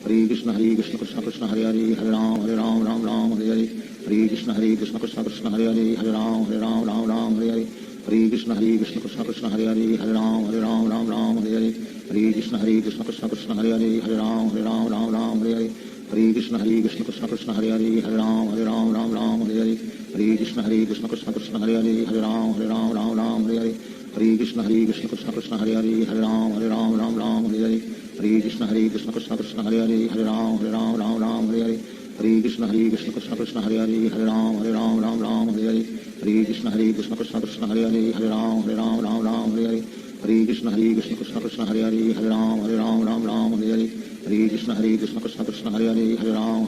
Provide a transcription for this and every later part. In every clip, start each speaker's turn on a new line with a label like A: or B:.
A: Hare Krishna Krishna Krishna Hare Hare Hare Ram Ram Ram Hare Hare Hare Krishna Krishna Krishna Hare Hare Hare Ram Ram Hare Hare Hare Krishna Krishna Krishna Hare Hare Hare Ram Ram Hare Hare Hare Krishna Krishna Krishna Hare Hare Hare Ram Ram Hare Hare Hare Krishna Krishna Krishna Hare Hare Hare Ram Ram Hare Hare Hare Krishna Krishna Krishna Krishna Hare Hare Hare Ram Ram Hare Hare Hare Krishna Krishna Krishna Krishna Hare Hare Hare Ram Ram Hare Hare Hare Krishna Krishna Krishna Krishna Hare Hare Hare Ram Hare Hare Hare Krishna Krishna Krishna Krishna Hare Hare Hare Ram Hare Hare Hare Krishna Krishna Krishna Krishna Hare Hare Hare Ram Hare Hare Hare Krishna Krishna Krishna Krishna Hare Hare Hare Ram Hare Hare Hare Krishna Krishna Krishna Krishna Hare Hare Hare Ram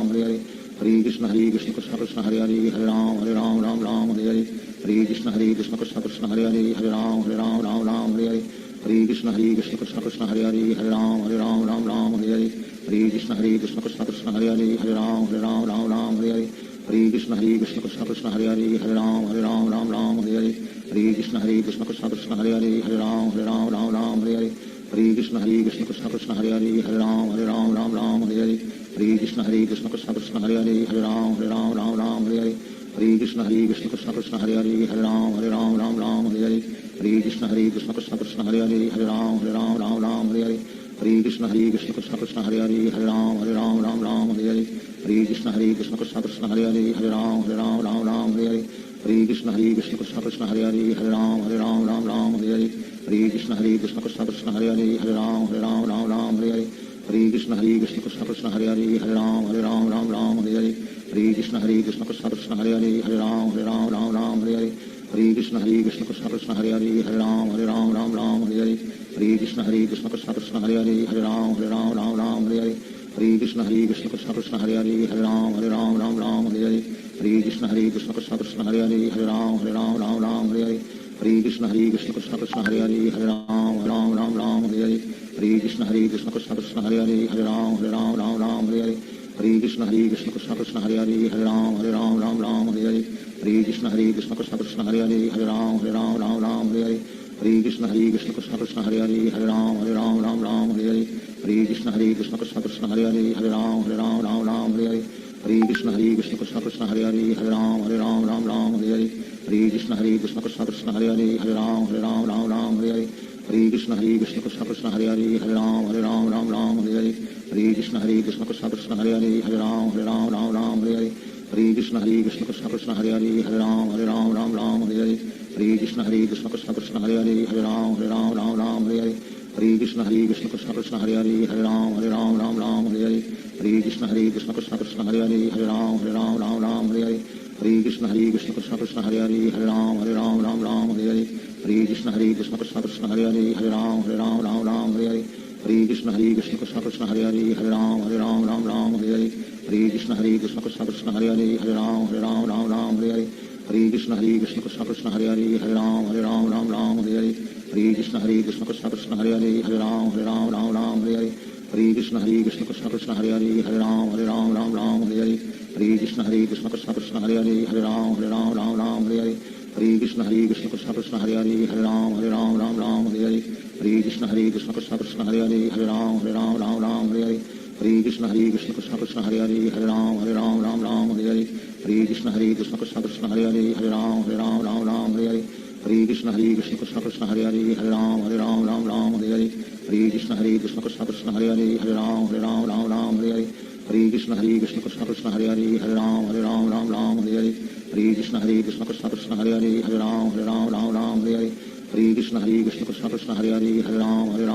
A: Hare Hare Hare Krishna Krishna Krishna Krishna Hare Hare Hare Ram Hare Hare Hare Krishna Krishna Krishna Krishna Hare Hare Hare Ram Hare Hare Hare Krishna Krishna Krishna Krishna Hare Hare Hare Ram Hare Hare Hare Krishna Krishna Krishna Krishna Hare Hare Hare Ram Hare Hare Hare Krishna Krishna Krishna Krishna Hare Hare Hare Ram Hare Hare Hare Krishna Krishna Krishna Krishna Hare Hare Hare Ram Hare Hare Hare Krishna Krishna Krishna Krishna Hare Hare Hare Ram Hare Hare Hare Krishna Krishna Krishna Krishna Hare Hare Hare Ram Hare Hare Hare Krishna Krishna Krishna Krishna Hare Hare Hare Ram Hare Hare Hare Krishna Krishna Krishna Krishna Hare Hare Hare Ram Hare Hare Hare Krishna Krishna Krishna Krishna Hare Hare Hare Ram Hare Hare Hare Krishna Krishna Krishna Krishna Hare Hare Hare Ram Hare Hare Hare Krishna Krishna Krishna Krishna Hare Hare Hare Ram Hare Hare Hare Krishna Krishna Krishna Krishna Hare Hare Hare Ram Hare Hare Hare Krishna Krishna Krishna Krishna Hare Hare Hare Ram Hare Hare Hare Krishna Krishna Krishna Krishna Hare Hare Hare Ram Hare Hare Hare Krishna Krishna Krishna Krishna Hare Hare Hare Ram Hare Hare Hare Krishna Krishna Krishna Krishna Hare Hare Hare Ram Hare Hare Hare Krishna Krishna Krishna Krishna Hare Hare Hare Ram Hare Hare Hare Krishna Krishna Krishna Krishna Hare Hare Hare Ram Hare Hare Hare Krishna Krishna Krishna Krishna Hare Hare Hare Ram Hare Hare Hare Krishna Krishna Krishna Krishna Hare Hare Hare Ram Hare Hare Hare Krishna Krishna Krishna Krishna Hare Hare Hare Ram Hare Hare Hare Krishna Krishna Krishna Krishna Hare Hare Hare Ram Hare Hare Hare Krishna Krishna Krishna Krishna Hare Hare Hare Ram Hare Hare Hare Krishna Krishna Krishna Krishna Hare Hare Hare Ram Hare Hare Hare Krishna Krishna Krishna Krishna Hare Hare Hare Ram Hare Hare Hare Krishna Krishna Krishna Krishna Hare Hare Hare Ram Hare Hare Hare Krishna Krishna Krishna Krishna Hare Hare Hare Ram Hare Hare Hare Krishna Krishna Krishna Krishna Hare Hare Hare Ram Hare Hare Hare Krishna Krishna Krishna Krishna Hare Hare Hare Ram Hare Hare Hare Krishna Krishna Krishna Krishna Hare Hare Hare Ram Hare Hare Hare Krishna Krishna Krishna Krishna Hare Hare Hare Ram Hare Hare Hare Krishna Krishna Krishna Krishna Hare Hare Hare Ram Hare Hare Hare Krishna Krishna Krishna Krishna Hare Hare Hare Ram Hare Hare Hare Krishna Krishna Krishna Krishna Hare Hare Hare Ram Hare Hare Hare Krishna Krishna Krishna Krishna Hare Hare Hare Ram Hare Hare Hare Krishna Krishna Krishna Krishna Hare Hare Hare Ram Hare Hare Hare Krishna Krishna Krishna Krishna Hare Hare Hare Ram Hare Hare Hare Krishna Krishna Krishna Krishna Hare Hare Hare Ram Hare Hare Hare Krishna Krishna Krishna Krishna Hare Hare Hare Ram Hare Hare Hare Krishna Krishna Krishna Krishna Hare Hare Hare Ram Hare Hare Hare Krishna Krishna Krishna Krishna Hare Hare Hare Ram Hare Hare Hare Krishna Krishna Krishna Krishna Hare Hare Hare Ram Hare Hare Hare Krishna Krishna Krishna Krishna Hare Hare Hare Ram Hare Hare Hare Krishna Krishna Krishna Krishna Hare Hare Hare Ram Hare Hare Hare Krishna Krishna Krishna Krishna Hare Hare Hare Ram Hare Hare Hare Krishna Krishna Krishna Krishna Hare Hare Hare Ram Hare Hare Hare Krishna Krishna Krishna Krishna Hare Hare Hare Ram Hare Hare Hare Krishna Krishna Krishna Krishna Hare Hare Hare Ram Hare Hare Hare Krishna Krishna Krishna Krishna Hare Hare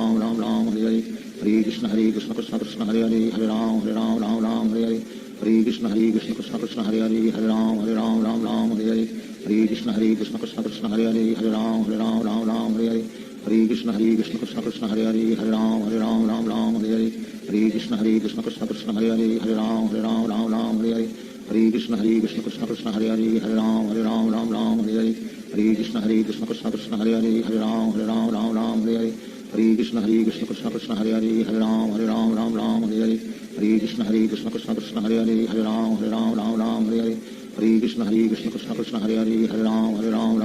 A: Hare Ram Hare Hare Hare Krishna Krishna Krishna Krishna Hare Hare Hare Ram Hare Hare Hare Krishna Krishna Krishna Krishna Hare Hare Hare Ram Hare Hare Krishna Krishna Krishna Krishna Hare Hare Hare Ram Hare Hare Krishna Krishna Krishna Krishna Hare Hare Hare Ram Hare Hare Krishna Krishna Krishna Krishna Hare Hare Hare Ram Hare Hare Krishna Krishna Krishna Krishna Hare Hare Hare Ram Hare Hare Krishna Krishna Krishna Krishna Hare Hare Hare Ram Hare Hare Krishna Krishna Krishna Krishna Hare Hare Hare Ram Hare Hare Krishna Krishna Krishna Krishna Hare Hare Hare Ram Hare Hare Krishna Krishna Krishna Krishna Hare Hare Hare Ram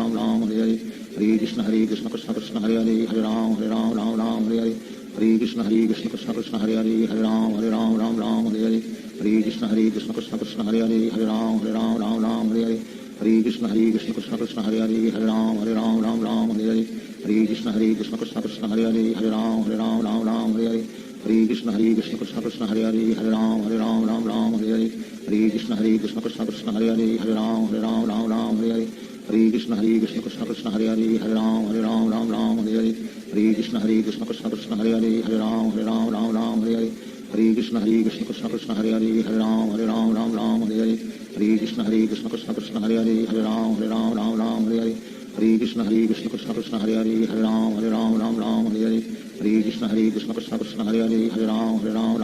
A: Hare Hare Krishna Krishna Krishna Krishna Hare Hare Hare Ram Hare Hare Hare Krishna Krishna Krishna Hare Hare Hare Ram Ram Ram Hare Hare Hare Krishna Krishna Krishna Hare Hare Hare Ram Ram Hare Hare Hare Krishna Krishna Krishna Hare Hare Hare Ram Ram Hare Hare Hare Krishna Krishna Krishna Hare Hare Hare Ram Ram Hare Hare Hare Krishna Krishna Krishna Hare Hare Hare Ram Ram Hare Hare Hare Krishna Krishna Krishna Hare Hare Hare Ram Hare Hare Hare Krishna Krishna Krishna Hare Hare Hare Ram Hare Hare Hare Krishna Krishna Krishna Hare Hare Hare Ram Hare Hare Hare Krishna Krishna Krishna Hare Hare Hare Ram Hare Hare Hare Krishna Krishna Krishna Hare Hare Hare Ram Hare Hare Hare Krishna Krishna Krishna Hare Hare Hare Ram Hare Hare Hare Krishna Krishna Krishna Hare Hare Hare Ram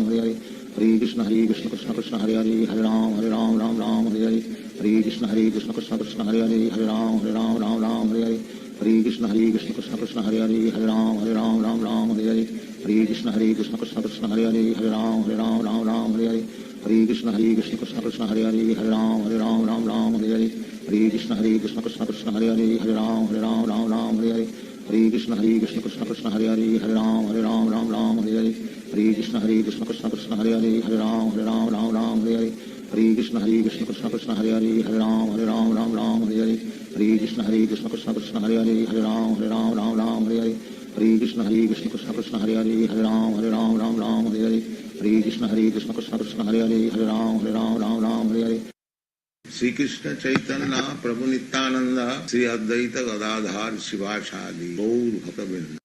A: Hare Hare Hare Krishna Krishna Krishna Hare Hare Hare Ram Hare Hare Hare Krishna Krishna Krishna Hare Hare Hare Ram Hare Hare Hare Krishna Krishna Krishna Hare Hare Hare Ram Hare Hare Hare Krishna Krishna Krishna Hare Hare Hare Ram Hare Hare Hare Krishna Krishna Krishna Hare Hare Hare Ram Hare Hare Hare Krishna Krishna Krishna Hare Hare Hare Ram Hare Hare Hare Krishna Krishna Krishna Hare Hare Hare Ram Hare Hare Hare Krishna Krishna Krishna Hare Hare Hare Ram Hare Hare Hare Krishna Krishna Krishna Hare Hare Hare Ram Hare Hare Hare Krishna Krishna Krishna Hare Hare Hare Ram Hare Hare Hare Krishna Krishna Krishna Hare Hare Hare Ram Hare Hare Hare Krishna Krishna Krishna Hare Hare Hare Ram Hare Hare Sri Krishna Chaitanya Prabhu Nityananda Sri Advaita Gadadhar Shivashadi Gaur Bhaktavinda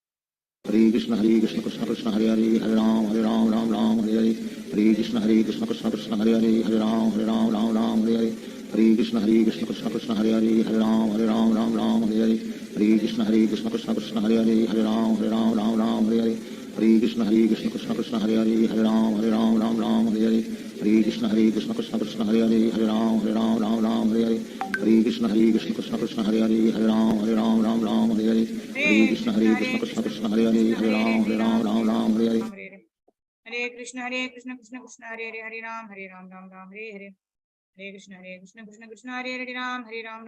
A: Hare Krishna Krishna Krishna Hare Hare Hare Ram Hare Hare Hare Krishna Krishna Krishna Hare Hare Hare Ram Hare Hare Hare Krishna Krishna Krishna Hare Hare Hare Ram Hare Hare Hare Krishna Krishna Krishna Hare Hare Hare Ram Hare Hare Hare Krishna Krishna Krishna Hare Hare Hare Ram Hare Hare Hare Krishna Krishna Krishna Hare Hare Hare Ram Hare Hare Hare Krishna Krishna Krishna Hare Hare Hare Ram Hare Hare Hare Krishna Krishna Krishna Hare Hare Hare Ram Hare Hare
B: Hare Krishna Krishna Krishna Hare Hare Hare Ram Ram Hare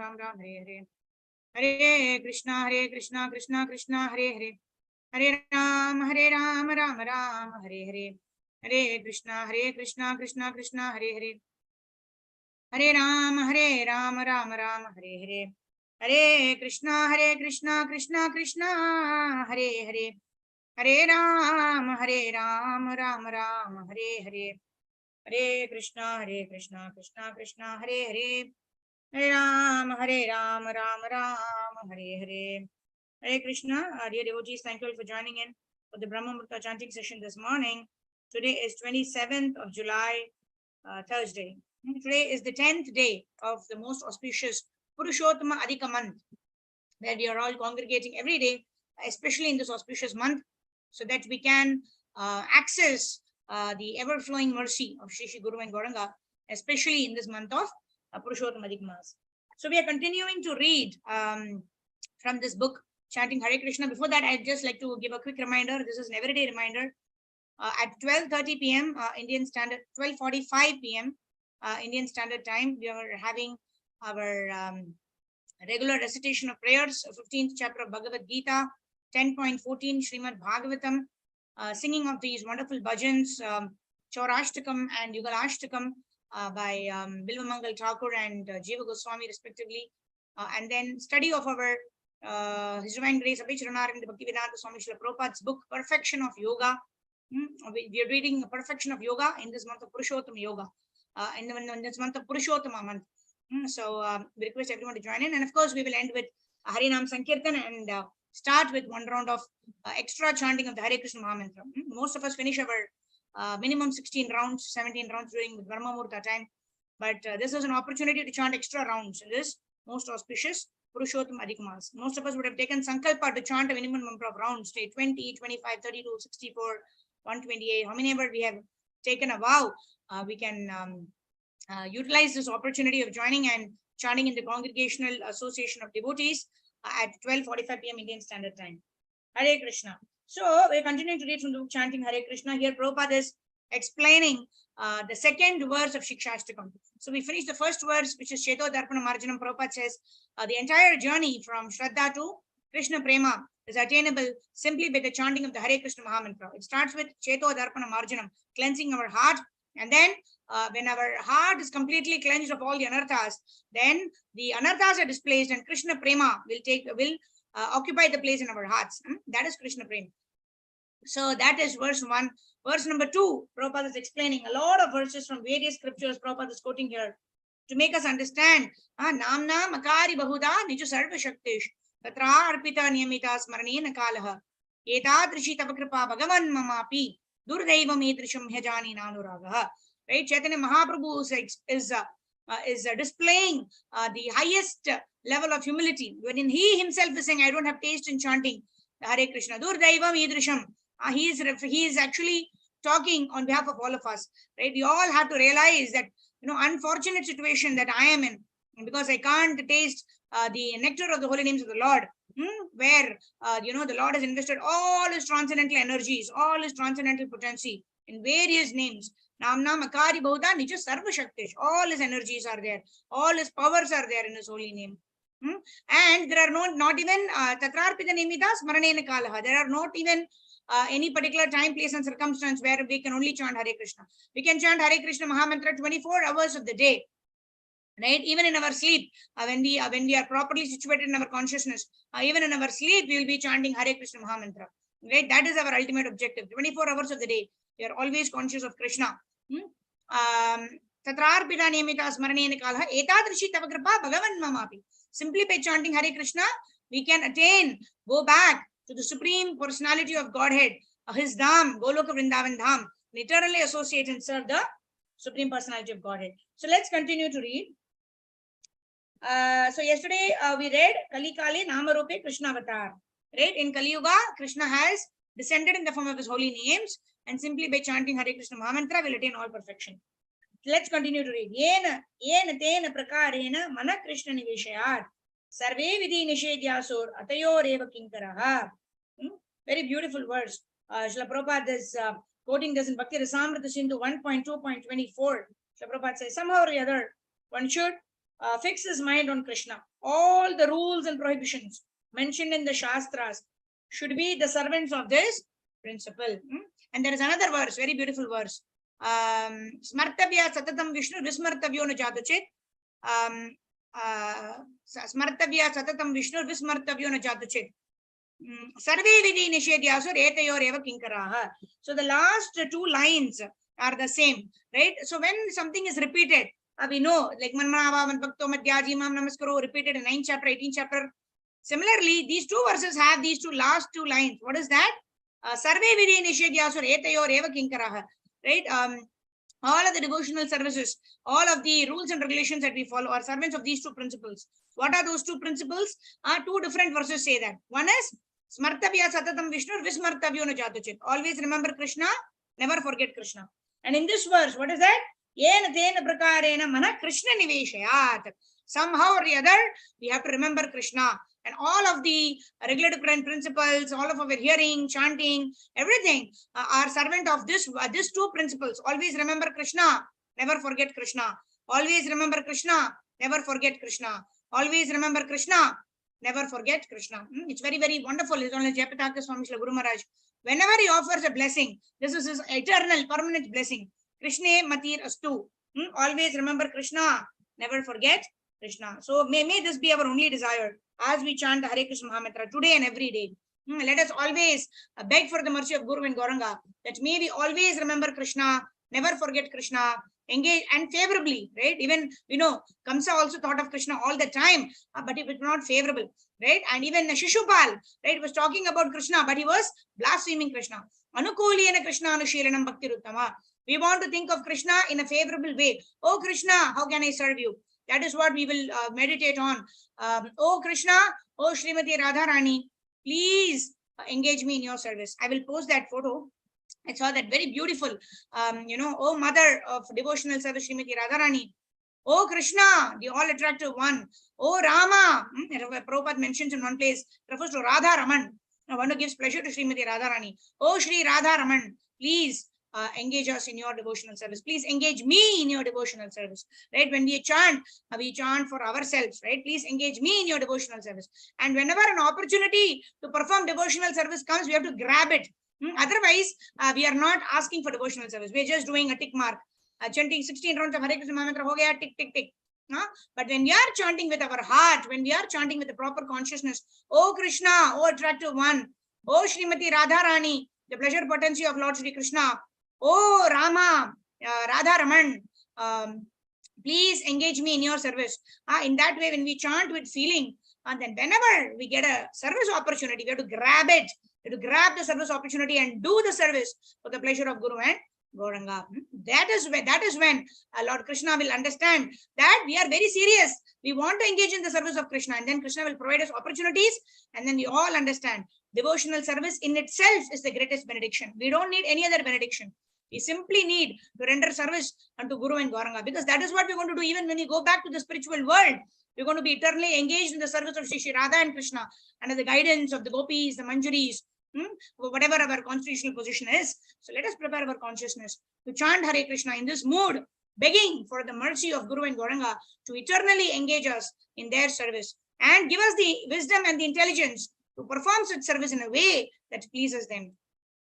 B: Hare Hare Krishna Krishna Krishna Hare Hare Ram Ram Hare Hare Hare Krishna Krishna Krishna Hare Hare Hare Ram Ram Hare Hare Hare Krishna Krishna Krishna Hare Hare Hare Ram Ram Hare Hare Hare Krishna Krishna Krishna Hare Hare Hare Ram Ram Hare Hare Hare Krishna Krishna Krishna Hare Hare Hare Ram Ram Hare Hare Hare Krishna. Dear devotees, thank you all for joining in for the Brahma Murta chanting session this morning. Today is 27th of July, Thursday. Today is the 10th day of the most auspicious Purushottama Adhika month, where we are all congregating every day, especially in this auspicious month, so that we can access the ever-flowing mercy of Shri Shri Guru and Gauranga, especially in this month of Purushottama Adhika Mas. So we are continuing to read from this book, Chanting Hare Krishna. Before that, I'd just like to give a quick reminder. This is an everyday reminder. At 12:30 p.m. Indian Standard, 12:45 p.m. Indian Standard Time, we are having our regular recitation of prayers, 15th chapter of Bhagavad Gita, 10.14 Srimad Bhagavatam, singing of these wonderful bhajans, Chaurashtakam and Yugalashtakam by Bilvamangal Thakur and Jiva Goswami respectively, and then study of our His Divine Grace Abhicharanarvind Bhaktivedanta Swami Srila Prabhupada's book, Perfection of Yoga. We are reading Perfection of Yoga in this month of Purushottama Yoga, in this month of Purushottama month. So we request everyone to join in, and of course we will end with Harinam Sankirtan and start with one round of extra chanting of the Hare Krishna Mahamantra. Most of us finish our minimum 16 rounds, 17 rounds during the Brahma Murta time, but this is an opportunity to chant extra rounds in this most auspicious Purushottama Adhika Mas. Most of us would have taken Sankalpa to chant a minimum number of rounds, say 20, 25, 32, 64, 128, how many ever we have taken a vow, we can utilize this opportunity of joining and chanting in the Congregational Association of Devotees at 12:45 p.m. Indian Standard Time. Hare Krishna. So we're continuing to read from the book Chanting Hare Krishna. Here Prabhupada is explaining the second verse of Shikshashtakam. So we finished the first verse, which is Cheto Darpana Marjanam. Prabhupada says the entire journey from Shraddha to Krishna Prema is attainable simply by the chanting of the Hare Krishna Mahamantra. It starts with Cheto Darpana Marjanam, cleansing our heart. And then when our heart is completely cleansed of all the anarthas, then the anarthas are displaced and Krishna Prema will occupy the place in our hearts. That is Krishna Prema. So that is verse 1. Verse number 2, Prabhupada is explaining a lot of verses from various scriptures Prabhupada is quoting here to make us understand. Namna makari bahuda niju sarva shaktish tatra arpita niyamita smaranena kalaha etadrishi tapakripa bhagavan mamapi durdaivam edrisham hyajani nanuragaha. Right? Chaitanya Mahaprabhu is displaying the highest level of humility, wherein he himself is saying, I don't have taste in chanting Hare Krishna. Durdaivam edrisham. He is actually talking on behalf of all of us, right? We all have to realize that, unfortunate situation that I am in, because I can't taste the nectar of the holy names of the Lord, where, the Lord has invested all his transcendental energies, all his transcendental potency in various names. Namna Makari Bauda Nija Sarva Shaktish. All his energies are there. All his powers are there in his holy name. And there are not even Tatrarpita Nimitas Maranena Kalaha. There are not even any particular time, place, and circumstance where we can only chant Hare Krishna. We can chant Hare Krishna Mahamantra 24 hours of the day, right? Even in our sleep, when we are properly situated in our consciousness, even in our sleep, we will be chanting Hare Krishna Mahamantra. Right? That is our ultimate objective. 24 hours of the day, we are always conscious of Krishna. Tatrarpita niyamita smaranena kalaha etadrishi tava kripa bhagavan mamapi. Simply by chanting Hare Krishna, we can go back to the Supreme Personality of Godhead, his Dham, Goloka Vrindavan Dham, literally associate and serve the Supreme Personality of Godhead. So let's continue to read. So yesterday we read Kali Kali Namarupe Krishna Avatar. Right? In Kali Yuga, Krishna has descended in the form of his holy names, and simply by chanting Hare Krishna Mahamantra will attain all perfection. Let's continue to read. Yena tena prakarena mana Krishna niveshayat. Sarve vidhi nishedhyasur atayor eva kinkaraha. Very beautiful verse. Srila Prabhupada is quoting this in Bhakti Rasamrita Sindhu 1.2.24. Srila Prabhupada says, somehow or the other, one should fix his mind on Krishna. All the rules and prohibitions mentioned in the Shastras should be the servants of this principle. And there is another verse, very beautiful verse. Smartavya satatam Vishnu vismartavyo na jatuchit. Smartavya satatam Vishnu vismartavyo na jatuchit. Sarve vidhi nishedhyasur etayor eva kinkaraha. So the last two lines are the same, right? So when something is repeated, we know, like Manmanava Manbhakto Madhyaji Mam Namaskaro, repeated in 9th chapter, 18th chapter. Similarly, these two verses have these last two lines. What is that? Sarve vidhi nishedhyasur etayor eva kinkaraha. Right? All of the devotional services, all of the rules and regulations that we follow are servants of these two principles. What are those two principles? Two different verses say that. One is Smartavya Satatam Vishnu Vismartavyo na Jatuchit. Always remember Krishna, never forget Krishna. And in this verse, what is that? Yena tena prakarena mana Krishna niveshayat. Somehow or the other, we have to remember Krishna. And all of the regulative principles, all of our hearing, chanting, everything are servant of these two principles. Always remember Krishna, never forget Krishna. Always remember Krishna, never forget Krishna. Always remember Krishna, never forget Krishna. It's very, very wonderful. His Holiness Jayapataka Swami Srila Guru Maharaj, whenever he offers a blessing, this is his eternal, permanent blessing. Krishna Matir Astu. Always remember Krishna, never forget Krishna. So may this be our only desire as we chant the Hare Krishna Mahamantra today and every day. Let us always beg for the mercy of Guru and Gauranga, that may we always remember Krishna, never forget Krishna, engage and favorably, right? Even, Kamsa also thought of Krishna all the time, but it was not favorable, right? And even Shishupal, right, was talking about Krishna, but he was blaspheming Krishna. Anukuliyana Krishna Anushilanam Bhakti Ruttama. We want to think of Krishna in a favorable way. Oh Krishna, how can I serve you? That is what we will meditate on. Oh Krishna, oh Srimati Radharani, please engage me in your service. I will post that photo. I saw that very beautiful, oh mother of devotional service, Srimati Radharani. Oh Krishna, the all attractive one. Oh Rama, Prabhupada mentions in one place, refers to Radha Raman, one who gives pleasure to Srimati Radharani. Oh Shri Radha Raman, please engage us in your devotional service. Please engage me in your devotional service, right? When we chant for ourselves, right? Please engage me in your devotional service. And whenever an opportunity to perform devotional service comes, we have to grab it. Otherwise, we are not asking for devotional service. We are just doing a tick mark. Chanting 16 rounds of Hare Krishna Mahamantra, ho gaya, tick, tick, tick. But when we are chanting with our heart, when we are chanting with the proper consciousness, oh Krishna, oh attractive one, oh Srimati Radharani, the pleasure potency of Lord Shri Krishna, oh Rama, Radha Raman, please engage me in your service. In that way, when we chant with feeling, and then whenever we get a service opportunity, we have to grab it. We have to grab the service opportunity and do the service for the pleasure of Guru and Gauranga. That is when Lord Krishna will understand that we are very serious. We want to engage in the service of Krishna, and then Krishna will provide us opportunities, and then we all understand devotional service in itself is the greatest benediction. We don't need any other benediction. We simply need to render service unto Guru and Gauranga, because that is what we're going to do even when we go back to the spiritual world. We're going to be eternally engaged in the service of Shri Radha and Krishna under the guidance of the gopis, the manjaris, whatever our constitutional position is. So let us prepare our consciousness to chant Hare Krishna in this mood, begging for the mercy of Guru and Gauranga to eternally engage us in their service and give us the wisdom and the intelligence to perform such service in a way that pleases them.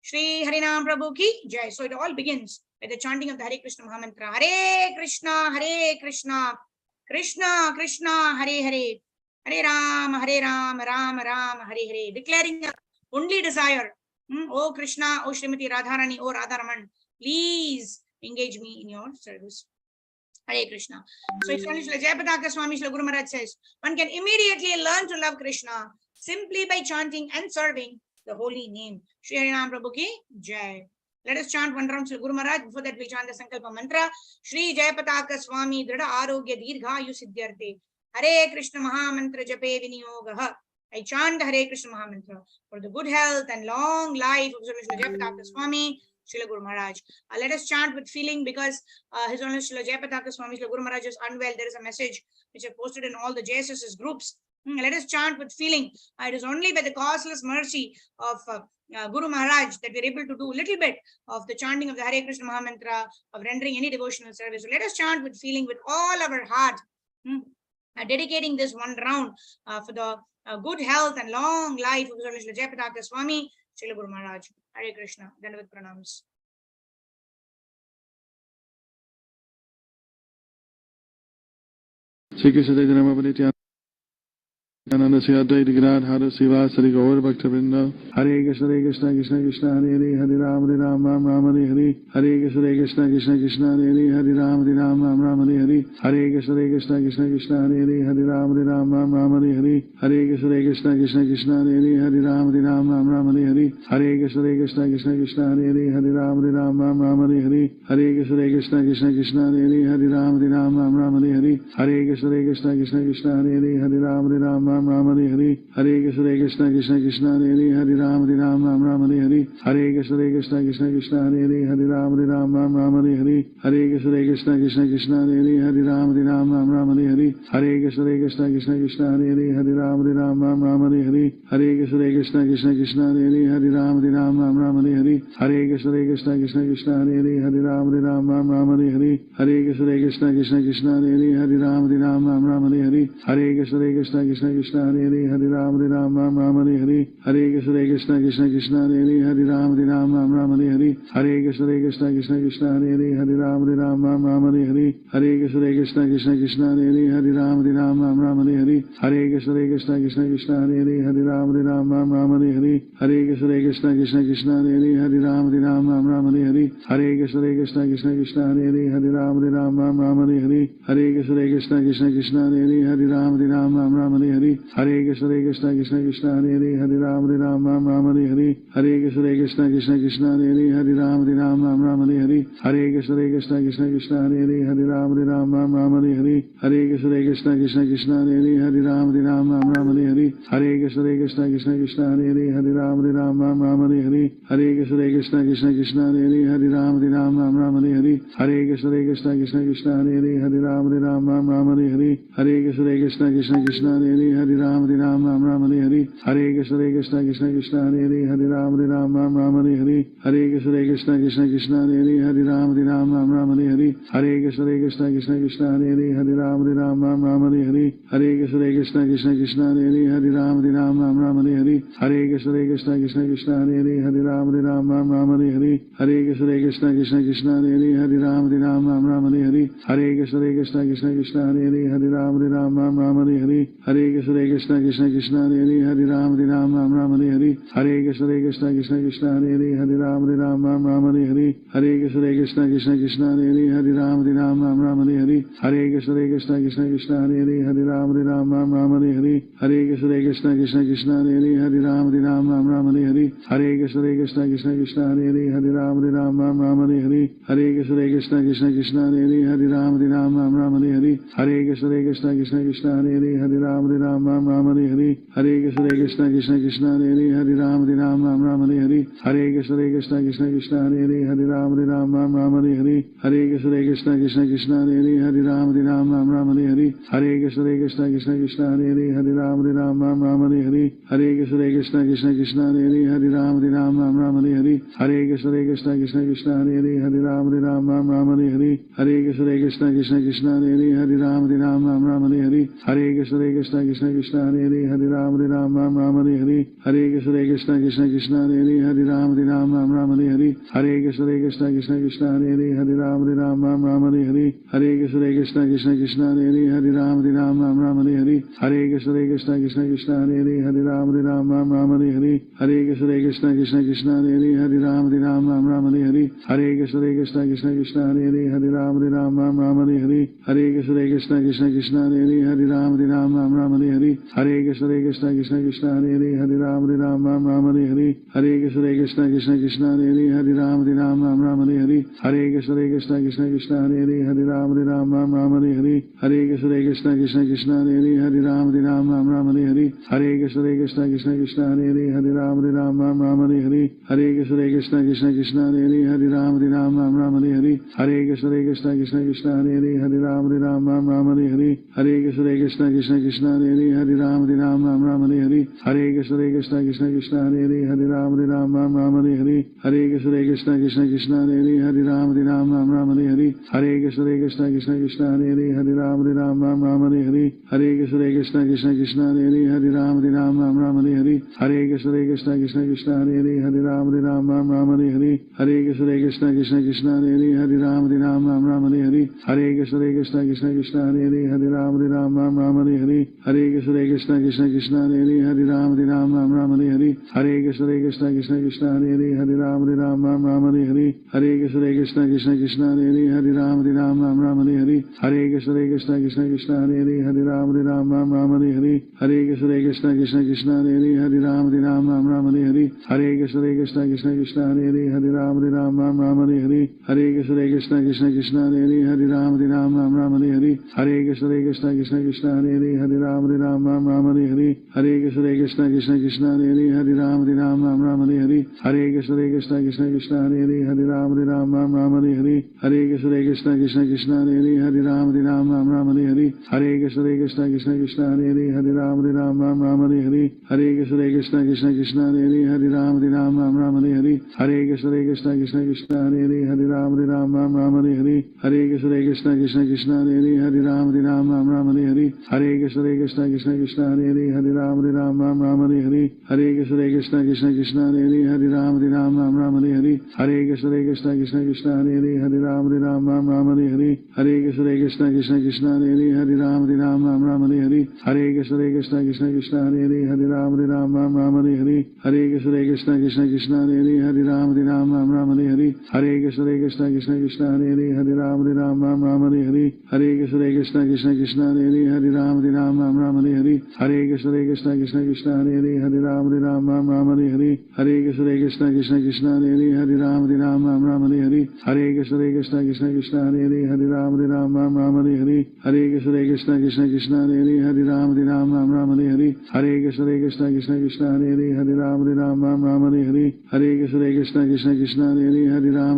B: Shri Harinam Prabhu ki Jai. So it all begins with the chanting of the Hare Krishna Mahamantra. Hare Krishna, Krishna Krishna, Hare Hare, Hare Ram, Ram Ram, Hare Hare. Declaring the only desire. Oh Krishna, oh Srimati Radharani, oh Radharaman, please engage me in your service. Hare Krishna. So if Srila Jayapataka Swami Srila Guru Maharaj says, one can immediately learn to love Krishna simply by chanting and serving the holy name. Shri Harinam Prabhu ki Jai. Let us chant one round Srila Guru Maharaj. Before that, we chant the Sankalpa mantra. Shri Jayapataka Swami Drida Arogya Dirghayu Siddhyarte. Hare Krishna Mahamantra Jape Vinyogaha. I chant Hare Krishna Mahamantra for the good health and long life of Srila Jayapataka Swami Srila Guru Maharaj. Let us chant with feeling, because His Holiness Srila Jayapataka Swami Srila Guru Maharaj is unwell. There is a message which I posted in all the JSS's groups. Let us chant with feeling. It is only by the causeless mercy of Guru Maharaj that we are able to do a little bit of the chanting of the Hare Krishna Mahamantra, of rendering any devotional service. So let us chant with feeling with all our heart, dedicating this one round for the good health and long life of Srila Jayapataka Swami Srila Guru Maharaj. Hare Krishna. Dandavat pranams.
C: Shri Krishna Chaitanya Ananda Sri Advaita Gadadhara Srivasari Gaur Bhakta Vrinda. Hare Krishna Krishna Krishna Hare Hare Hare Ram Ram Ram Hare Hare. Hare Krishna Krishna Krishna Hare Hare Hare Ram Ram Ram Hare Hare. Hare Krishna Krishna Krishna Hare Hare Hare Ram Ram Hare Hare. Hare Krishna Krishna Krishna Hare Hare Hare Ram Ram Hare Hare. Hare Krishna Krishna Krishna Hare Hare Hare Ram Ram Hare Hare. Hare Krishna Krishna Krishna Hare Hare Hare Ram Ram Hare Hare. Hare Krishna Krishna Krishna Hare Hare Hare Ram Ram Hare Hare. Hare Krishna Krishna Krishna Hare Hare Hare Ram Ram Hare Hare. Hare Krishna Krishna Krishna Hare Hare Hare Ram Ram Hare Hare. Hare Krishna Krishna Krishna Hare Hare Hare Ram Ram Hare Hare. Hare Krishna Krishna Krishna Hare Hare Hare Ram Ram Hare Hare. Hare Krishna Krishna Krishna Hare Hare Hare Ram Ram Hare Hare. Hare Krishna Krishna Krishna Hare Hare Hare Ram Ram Hare Hare. Hare Krishna Krishna Krishna Hare Hare Hare Ram Hare Hare. Hare Krishna Krishna Krishna Hare Hare Hare Ram Hare Hare. Hare Krishna Krishna Krishna Hare Hare Hare Ram Hare Hare. Hare Krishna Krishna Krishna Hare Hare Hare Ram Hare Hare. Hare Krishna Krishna Krishna Hare Hare Hare Ram Hare Hare. Hare Krishna Krishna Krishna Hare Hare Hare Ram Hare Hare. Hare Krishna Krishna Krishna Hare Hare Hare Ram Hare Hare. Hare Krishna Krishna Krishna Hare Hare Hare Ram Hare Hare. Hare Krishna Krishna Krishna Hare Hare Hare Ram Hare Hare. Hare Krishna Krishna Krishna Hare Hare Hare Ram Hare Hare. Hare Krishna Krishna Krishna Hare Hare Hare Ram Hare Hare. Hare Krishna Krishna Krishna Hare Hare Hare Ram Hare Hare. Hare Krishna Krishna Krishna Hare Hare Hare Ram Hare Hare. Hare Krishna Krishna Krishna Hare Hare Hare Ram Hare Hare. Hare Krishna Krishna Krishna Hare Hare Hare Ram Ram Hare Hare, Hare Krishna Krishna Krishna Krishna Hare Hare, Hare Ram Ram Hare Hare, Hare Krishna Krishna Krishna Krishna Hare Hare, Hare Ram Hare Hare, Hare Krishna Krishna Krishna Krishna Hare Hare, Hare Ram Hare Hare, Hare Krishna Krishna Krishna Krishna Hare Hare, Hare Ram Hare Hare, Hare Krishna Krishna Krishna Krishna Hare Hare, Hare Ram Hare Hare, Hare Krishna Krishna Krishna Krishna Hare Hare, Hare Ram Hare Hare, Hare Krishna Krishna Krishna Krishna Hare Hare, Hare Ram Hare Hare, Hare Krishna Krishna Krishna Krishna Hare Hare, Hare Ram Hare Hare, Hare Krishna Krishna Krishna Krishna Hare Hare, Hare Ram Hare Hare, Hare Krishna Krishna Krishna Krishna Hare Hare, Hare Ram Hare Hare, Hare Krishna Krishna Krishna Krishna Hare Hare, Hare Ram Hare Hare, Hare Krishna Krishna Krishna Krishna Hare Hare, Hare Ram Hare Hare, Hare Krishna Krishna Krishna Krishna Hare Hare, Hare Ram Hare Hare, Hare Krishna Krishna Krishna Krishna Hare Hare, Hare Ram Hare Hare, Hare Krishna Krishna Krishna Krishna Hare Hare, Hare Ram Hare Hare, Hare Krishna Krishna Krishna Krishna Hare Hare, Hare Ram Hare Hare, Hare Krishna Krishna Krishna Krishna Hare Hare, Hare Ram Hare Hare, Hare Krishna Krishna Krishna Krishna Hare Hare, Hare Ram Hare Hare, Hare Krishna Krishna Krishna Krishna Hare Hare, Hare Ram Hare Hare, Hare Krishna Krishna Krishna Krishna Hare Hare, Hare Ram Hare Hare, Hare Krishna Krishna Krishna Krishna Hare Hare, Hare Ram Hare Hare, Hare Krishna Krishna Krishna Krishna Hare Hare, Hare Ram Hare Hare, Hare Krishna Krishna Krishna Krishna Hare Hare, Hare Ram Hare Hare, Hare Krishna Krishna Krishna Krishna Hare Hare, Hare Ram Hare Hare, Hare Krishna Krishna Krishna Krishna Hare Hare, Hare Ram Hare Hare, Hare Krishna Krishna Krishna Krishna Hare Hare, Hare Ram Hare Hare, Hare Krishna Krishna Krishna Krishna Hare Hare, Hare Ram Hare Hare, Hare Krishna Krishna Krishna Krishna Hare Hare, Hare Ram Hare Hare, Hare Krishna Krishna Krishna Krishna Hare Hare, Hare Ram Hare Hare, Hare Krishna Krishna Krishna Krishna Hare Hare, Hare Ram Hare Hare, Hare Krishna Krishna Krishna Krishna Hare Hare, Hare Ram Hare Hare, Hare Krishna Krishna Krishna Krishna Hare Hare, Hare Ram Hare Hare, Hare Krishna Krishna Krishna Krishna Hare Hare, Hare Ram Hare Hare, Hare Krishna Krishna Krishna Krishna Hare Hare, Hare Ram Hare Hare, Hare Krishna Krishna Krishna Krishna Hare Hare, Hare Ram Hare Hare, Hare Krishna Krishna Krishna Krishna Hare Hare, Hare Ram Hare Hare, Hare Krishna Krishna Krishna Krishna Hare Hare, Hare Ram Hare Hare, Hare Krishna Krishna Krishna Krishna Hare Hare, Hare Ram Hare Hare, Hare Krishna Krishna Krishna Krishna Hare Hare, Hare Ram Hare Hare, Hare Krishna Krishna Krishna Krishna Hare Hare, Hare Ram Hare Hare, Hare Krishna Krishna Krishna Krishna Hare Hare, Hare Ram Hare Hare, Hare Krishna Krishna Krishna Krishna Hare Hare, Hare Ram Hare Hare, Hare Krishna Krishna Krishna Krishna Hare Hare, Hare Ram Hare Hare, Hare Krishna Krishna Krishna Krishna Hare Hare, Hare Ram Hare Hare, Hare Krishna Krishna Krishna Krishna Hare Hare, Hare Ram Hare Hare, Hare Krishna Krishna Krishna Krishna Hare Hare, Hare Ram Hare Hare, Hare Krishna Krishna Krishna Krishna Hare Hare, Hare Ram Hare Hare, Hare Krishna Krishna Krishna Krishna Hare Hare, Hare Ram Hare Hare, Hare Krishna Krishna Krishna Krishna Hare Hare, Hare Ram Hare Hare, Hare Krishna Krishna Krishna Krishna Hare Hare, Hare Ram Hare Hare, Hare Krishna Krishna Krishna Krishna Hare Hare, Hare Ram Hare Hare, Hare Krishna Krishna Krishna Krishna Hare Hare, Hare Ram Hare Hare, Hare Krishna Krishna Krishna Krishna Hare Hare, Hare Ram Hare Hare, Hare Krishna Krishna Krishna Krishna Hare Hare, Hare Ram Hare Hare, Hare Krishna Krishna Krishna Krishna Hare Hare, Hare Ram Hare Hare, Hare Krishna Krishna Krishna Krishna Hare Hare, Hare Ram Hare Hare, Hare Krishna Krishna Krishna Krishna Hare Hare, Hare Ram Hare Hare, Hare Krishna Krishna Krishna Krishna Hare Hare, Hare Ram Hare Hare, Hare Krishna Krishna Krishna Krishna Hare Hare, Hare Ram Hare Hare, Hare Krishna Krishna Krishna Krishna Hare Hare, Hare Ram Hare Hare, Hare Krishna Krishna Krishna Krishna Hare Hare, Hare Ram Hare Hare, Hare Krishna Krishna Krishna Krishna Hare Hare, Hare Ram Hare Hare, Hare Krishna Krishna Krishna Krishna Hare Hare, Hare Ram Hare Hare, Hare Krishna Krishna Krishna Krishna Hare Hare, Hare Ram Hare Hare, Hare Krishna Krishna Krishna Krishna Hare Hare, Hare Ram Hare Hare, Hare Krishna Krishna Krishna Krishna Hare Hare, Hare Ram Hare Hare, Hare Krishna Krishna Krishna Krishna Hare Hare, Hare Ram Hare Hare, Hare Krishna Krishna Krishna Krishna Hare Hare, Hare Ram Hare Hare, Hare Krishna Krishna Krishna Krishna Hare Hare, Hare Ram Hare Hare, Hare Krishna Krishna Krishna Krishna Hare Hare, Hare Ram Hare Hare, Hare Krishna Krishna Krishna Krishna Hare Hare, Hare Ram Hare Hare, Hare Krishna Krishna Krishna Krishna Hare Hare, Hare Ram Hare Hare, Hare Krishna Krishna Krishna Krishna Hare Hare, Hare Ram Hare Hare, Hare Krishna Krishna Krishna Krishna Hare Hare, Hare Ram Hare Hare, Hare Krishna Krishna Krishna Krishna Hare Hare, Hare Ram Hare Hare, Hare Krishna Krishna Krishna Krishna Hare Hare, Hare Ram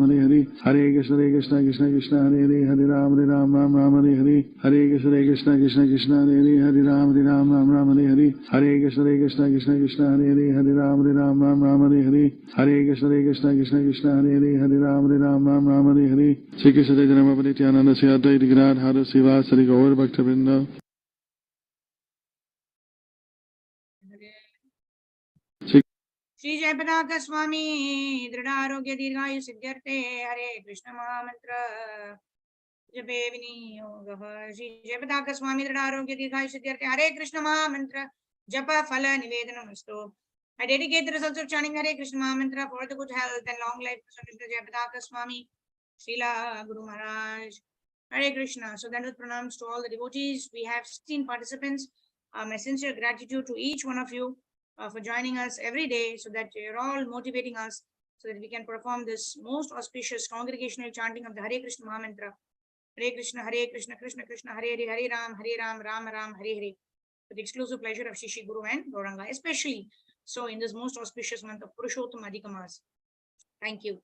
C: Hare Hare, Hare Krishna Krishna Krishna Hare Hare Hare Ram Ram Ram Hare Hare Hare Krishna Krishna Krishna Hare Hare Hare Ram Ram Hare Hare Hare Krishna Krishna Krishna Hare Hare Hare Ram Ram Hare Hare Hare Krishna Krishna Krishna Hare Hare Hare Ram Ram Hare Hare Shri Krishna Chaitanya Nityananda Sri Advaita Gadadhara Srivasadi Gaur Bhaktivinoda
B: Shri जयपताका स्वामी दृढ़ आरोग्य दीर्घायु सिद्ध्यर्थे हरे कृष्ण महामंत्र जपे विनियोगः श्री जयपताका स्वामी दृढ़ आरोग्य दीर्घायु सिद्ध्यर्थे हरे कृष्ण महामंत्र जप फल निवेदनमस्तु. I dedicate the results of chanting Hare Krishna Mahamantra for the good health and long life of Mr. Jayapataka Swami, Srila Guru Maharaj. Hare Krishna. So then with pranams to all the devotees, we have 16 participants. My sincere gratitude to each one of you for joining us every day, so that you're all motivating us so that we can perform this most auspicious congregational chanting of the Hare Krishna Mahamantra. Hare Krishna, Krishna Krishna, Hare Hare, Hare Ram, Ram Ram, Hare Hare. With the exclusive pleasure of Shri Guru and Gauranga, especially so in this most auspicious month of Purushottam Adhikamas. Thank you.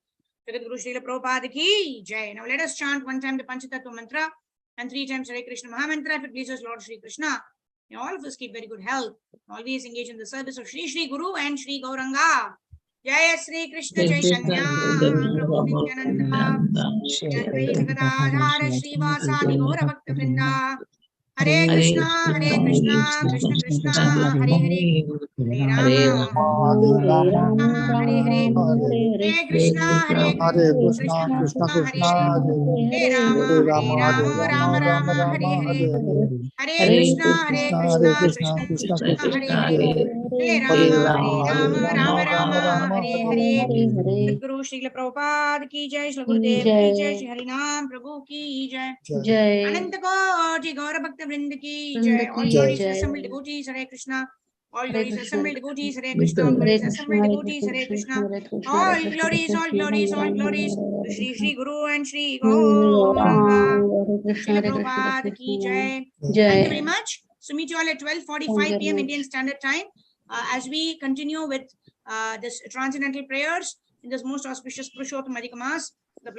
B: Jagat Guru Srila Prabhupada ki jai. Now let us chant one time the Panchatattva mantra and 3 times Hare Krishna Mahamantra. If it pleases Lord Shri Krishna, may all of us keep very good health. Always engage in the service of Shri Guru and Shri Gauranga. Jaya Shri Krishna Chaitanya Prabhu Nityananda Shri Advaita Gadadhara Srivasadi Gaura Bhakta Vrinda. Hare Krishna, Krishna Krishna, Hare Hare, Hare Rama, Hare Hare, Hare Krishna, Krishna
A: Krishna
B: Krishna, Hare
A: Krishna
B: Hare,
A: Hare
B: Hare Rama,
A: Rama Hare Rama
B: Rama
A: Rama
B: Rama,
A: Rama
B: Hare Hare,
A: Hare Hare
B: Hare
A: Hare
B: Krishna,
A: Krishna
B: Krishna
A: Krishna
B: Krishna,
A: Krishna
B: Hare
A: Hare
B: Hare,
A: Hare
B: Hare
A: Hare
B: Rama,
A: Rama
B: Rama
A: Rama
B: Rama,
A: Rama
B: Hare
A: Hare
B: Hare.
A: Hare
B: Guru Srila Prabhupada ki jai, Shri Gurudev ki jai, Shri Harinam Prabhu ki jai. Ananta Koti Gaura Bhakta Vrinda ki jai. All glories to assembled devotees, Hare Krishna. All glories to assembled devotees, Hare Krishna. All glories to assembled devotees, Hare Krishna. All glories to Shri Guru and Shri Gauranga. Srila Prabhupada ki jai. Thank you very much. So meet you all at 12:45 p.m. Indian Standard Time as we continue with this transcendental prayers in this most auspicious Purushottam Adhikamas.